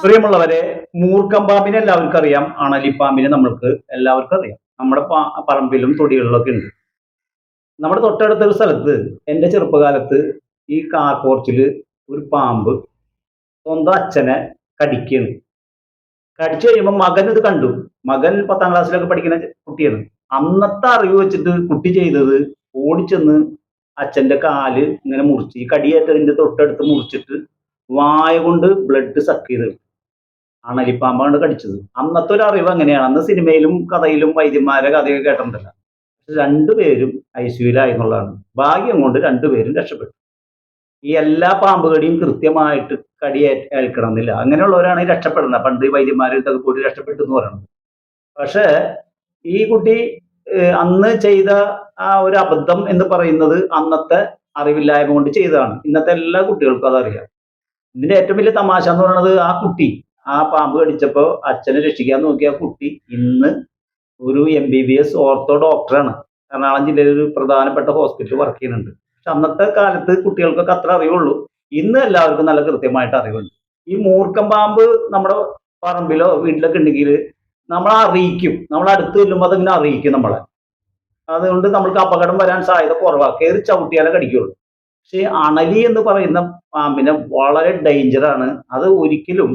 പ്രിയമുള്ളവരെ, മൂർഖംപാമ്പിനെ എല്ലാവർക്കും അറിയാം. അണലിപ്പാമ്പിനെ നമ്മൾക്ക് എല്ലാവർക്കും അറിയാം. നമ്മുടെ പറമ്പിലും തൊടികളിലൊക്കെ ഉണ്ട്. നമ്മുടെ തൊട്ടടുത്തൊരു സ്ഥലത്ത് എൻ്റെ ചെറുപ്പകാലത്ത് ഈ കാർ പോർച്ചില് ഒരു പാമ്പ് സ്വന്തം അച്ഛനെ കടിക്കുകയാണ്. കടിച്ചു കഴിയുമ്പോൾ മകൻ ഇത് കണ്ടു. മകൻ 10ാം ക്ലാസ്സിലൊക്കെ പഠിക്കുന്ന കുട്ടിയാണ്. അന്നത്തെ അറിവ് വെച്ചിട്ട് കുട്ടി ചെയ്തത് ഓടിച്ചെന്ന് അച്ഛന്റെ കാല് ഇങ്ങനെ മുറിച്ച്, ഈ കടിയേറ്റതിന്റെ തൊട്ടടുത്ത് മുറിച്ചിട്ട് വായ കൊണ്ട് ബ്ലഡ് സക്ക് ചെയ്ത് അണലിപ്പാമ്പാണ് കടിച്ചത്. അന്നത്തെ ഒരു അറിവ് അങ്ങനെയാണ്. അന്ന് സിനിമയിലും കഥയിലും വൈദ്യന്മാരെ കഥയൊക്കെ കേട്ടിട്ടുണ്ടല്ലോ. രണ്ടുപേരും ഐസിയുലായി എന്നുള്ളതാണ്. ഭാഗ്യം കൊണ്ട് രണ്ടുപേരും രക്ഷപ്പെട്ടു. ഈ എല്ലാ പാമ്പ് കടിയും കൃത്യമായിട്ട് ഏൽക്കണം എന്നില്ല. അങ്ങനെയുള്ളവരാണ് ഈ രക്ഷപ്പെടുന്നത്. പണ്ട് വൈദ്യന്മാരുടെ കൂടി രക്ഷപ്പെട്ടു എന്ന് പറയുന്നത്. പക്ഷേ ഈ കുട്ടി അന്ന് ചെയ്ത ആ ഒരു അബദ്ധം എന്ന് പറയുന്നത് അന്നത്തെ അറിവില്ലായ്മ കൊണ്ട് ചെയ്തതാണ്. ഇന്നത്തെ എല്ലാ കുട്ടികൾക്കും അതറിയാം. ഇതിന്റെ ഏറ്റവും വലിയ തമാശ എന്ന് പറയുന്നത്, ആ കുട്ടി ആ പാമ്പ് കടിച്ചപ്പോൾ അച്ഛനെ രക്ഷിക്കാൻ നോക്കിയ ആ കുട്ടി ഇന്ന് ഒരു MBBS ഓർത്തോ ഡോക്ടറാണ്. എറണാകുളം ജില്ലയിൽ ഒരു പ്രധാനപ്പെട്ട ഹോസ്പിറ്റലിൽ വർക്ക് ചെയ്യുന്നുണ്ട്. പക്ഷെ അന്നത്തെ കാലത്ത് കുട്ടികൾക്കൊക്കെ അത്ര അറിവുള്ളൂ. ഇന്ന് എല്ലാവർക്കും നല്ല കൃത്യമായിട്ട് അറിവുണ്ട്. ഈ മൂർഖം പാമ്പ് നമ്മുടെ പറമ്പിലോ വീട്ടിലൊക്കെ ഉണ്ടെങ്കിൽ നമ്മളെ അറിയിക്കും. നമ്മൾ അടുത്ത് ചെല്ലുമ്പോൾ അതിങ്ങനെ അറിയിക്കും നമ്മളെ. അതുകൊണ്ട് നമ്മൾക്ക് അപകടം വരാൻ സാധ്യത കുറവാണ്. കയറി ചവിട്ടിയാലേ കടിക്കുള്ളൂ. പക്ഷെ അണലി എന്ന് പറയുന്ന പാമ്പിനെ വളരെ ഡേഞ്ചറാണ്. അത് ഒരിക്കലും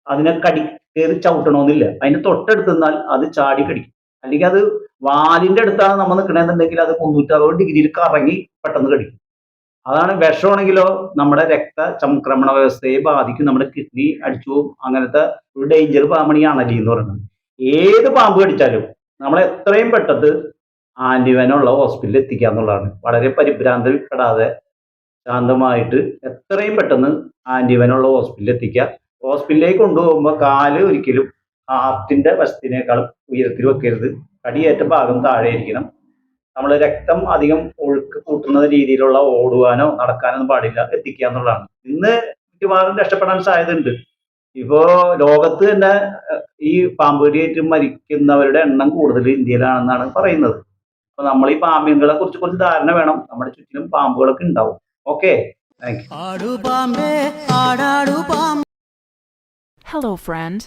അതിനെ കയറി ചവിട്ടണമെന്നില്ല. അതിന്റെ തൊട്ടടുത്ത് നിന്നാൽ അത് ചാടി കടിക്കും. അല്ലെങ്കിൽ അത് വാലിന്റെ അടുത്താണ് നമ്മൾ നിൽക്കണമെന്നുണ്ടെങ്കിൽ അത് 360 ഡിഗ്രിയിൽ കറങ്ങി പെട്ടെന്ന് കടിക്കും. അതാണ്. വിഷമാണെങ്കിലോ നമ്മുടെ രക്തചംക്രമണ വ്യവസ്ഥയെ ബാധിക്കും. നമ്മുടെ കിഡ്നി അടിച്ചു പോകും. അങ്ങനത്തെ ഒരു ഡേഞ്ചർ പാമ്പാണ് ഈ അണലി എന്ന് പറയുന്നത്. ഏത് പാമ്പ് കടിച്ചാലും നമ്മൾ എത്രയും പെട്ടെന്ന് ആന്റിവനുള്ള ഹോസ്പിറ്റലിൽ എത്തിക്കുക എന്നുള്ളതാണ്. വളരെ പരിഭ്രാന്തപ്പെടാതെ ശാന്തമായിട്ട് എത്രയും പെട്ടെന്ന് ആന്റിവനുള്ള ഹോസ്പിറ്റലിൽ എത്തിക്കുക. ഹോസ്പിറ്റലിലേക്ക് കൊണ്ടുപോകുമ്പോൾ കാല് ഒരിക്കലും ഹാർട്ടിന്റെ വശത്തിനേക്കാളും ഉയരത്തിൽ വെക്കരുത്. കടിയേറ്റ ഭാഗം താഴെ ഇരിക്കണം. നമ്മൾ രക്തം അധികം ഒഴുക്ക് കൂട്ടുന്ന രീതിയിലുള്ള ഓടുവാനോ നടക്കാനൊന്നും പാടില്ല. എത്തിക്കുക എന്നുള്ളതാണ്. ഇന്ന് മിക്കവാറും രക്ഷപ്പെടാൻ സാധ്യതയുണ്ട്. ഇപ്പോ ലോകത്ത് തന്നെ ഈ പാമ്പ് കടിയേറ്റ് മരിക്കുന്നവരുടെ എണ്ണം കൂടുതൽ ഇന്ത്യയിലാണെന്നാണ് പറയുന്നത്. അപ്പൊ നമ്മൾ ഈ പാമ്പുകളെ കുറിച്ച് കുറച്ച് ധാരണ വേണം. നമ്മുടെ ചുറ്റിലും പാമ്പുകളൊക്കെ ഉണ്ടാവും. Okay, thank you. Hello, friend.